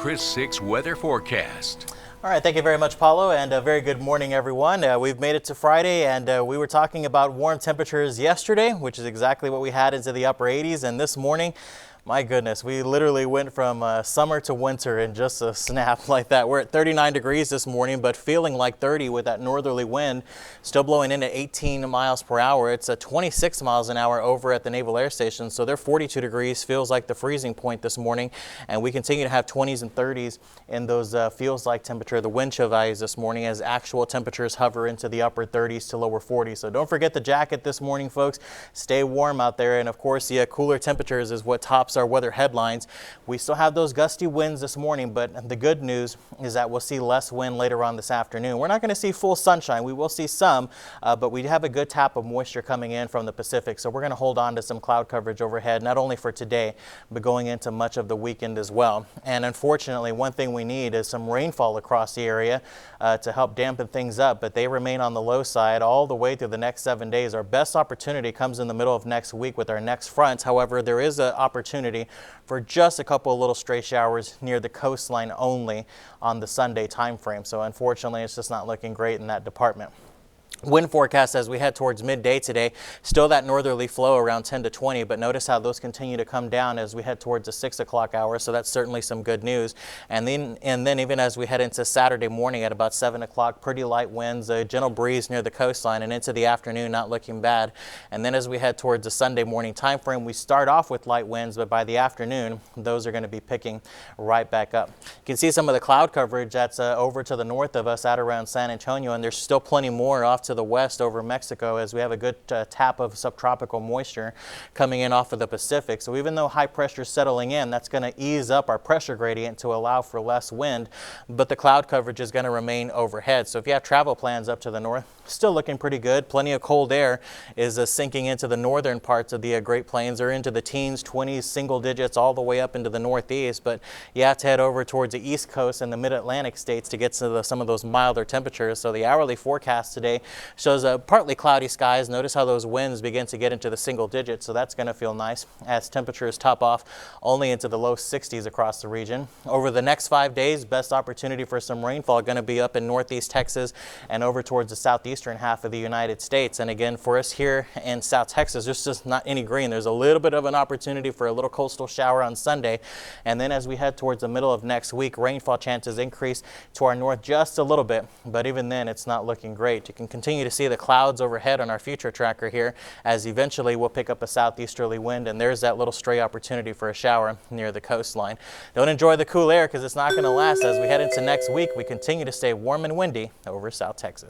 Chris 6 weather forecast. All right, thank you very much, Paulo, and a very good morning, everyone. We've made it to Friday, and we were talking about warm temperatures yesterday, which is exactly what we had into the upper 80s, and this morning, my goodness, we literally went from summer to winter in just a snap like that. We're at 39 degrees this morning, but feeling like 30 with that northerly wind still blowing in at 18 miles per hour. It's 26 miles an hour over at the Naval Air Station, so they're 42 degrees, feels like the freezing point this morning, and we continue to have 20s and 30s in those feels like temperature, the wind chill values this morning, as actual temperatures hover into the upper 30s to lower 40s. So don't forget the jacket this morning, folks. Stay warm out there, and of course the cooler temperatures is what tops our weather headlines. We still have those gusty winds this morning, but the good news is that we'll see less wind later on this afternoon. We're not going to see full sunshine. We will see some, but we have a good tap of moisture coming in from the Pacific, so we're going to hold on to some cloud coverage overhead, not only for today, but going into much of the weekend as well. And unfortunately, one thing we need is some rainfall across the area to help dampen things up, but they remain on the low side all the way through the next 7 days. Our best opportunity comes in the middle of next week with our next front. However, there is an opportunity for just a couple of little stray showers near the coastline only on the Sunday time frame. So unfortunately, it's just not looking great in that department. Wind forecast as we head towards midday today, still that northerly flow around 10 to 20, but notice how those continue to come down as we head towards the 6 o'clock hour, so that's certainly some good news. And then even as we head into Saturday morning at about 7 o'clock, pretty light winds, a gentle breeze near the coastline, and into the afternoon not looking bad. And then as we head towards the Sunday morning time frame, we start off with light winds, but by the afternoon, those are going to be picking right back up. You can see some of the cloud coverage that's over to the north of us at around San Antonio, and there's still plenty more off to the west over Mexico as we have a good tap of subtropical moisture coming in off of the Pacific. So even though high pressure is settling in, that's going to ease up our pressure gradient to allow for less wind, but the cloud coverage is going to remain overhead. So if you have travel plans up to the north, still looking pretty good. Plenty of cold air is sinking into the northern parts of the Great Plains, or into the teens, 20s, single digits, all the way up into the northeast. But you have to head over towards the east coast and the mid-Atlantic states to get to some of those milder temperatures. So the hourly forecast today shows partly cloudy skies. Notice how those winds begin to get into the single digits, so that's going to feel nice as temperatures top off only into the low 60s across the region. Over the next 5 days, best opportunity for some rainfall going to be up in northeast Texas and over towards the southeastern half of the United States. And again, for us here in South Texas, there's just not any green. There's a little bit of an opportunity for a little coastal shower on Sunday, and then as we head towards the middle of next week, rainfall chances increase to our north just a little bit, but even then it's not looking great. You can continue to see the clouds overhead on our future tracker here, as eventually we'll pick up a southeasterly wind, and there's that little stray opportunity for a shower near the coastline. Don't enjoy the cool air because it's not going to last. As we head into next week, we continue to stay warm and windy over South Texas.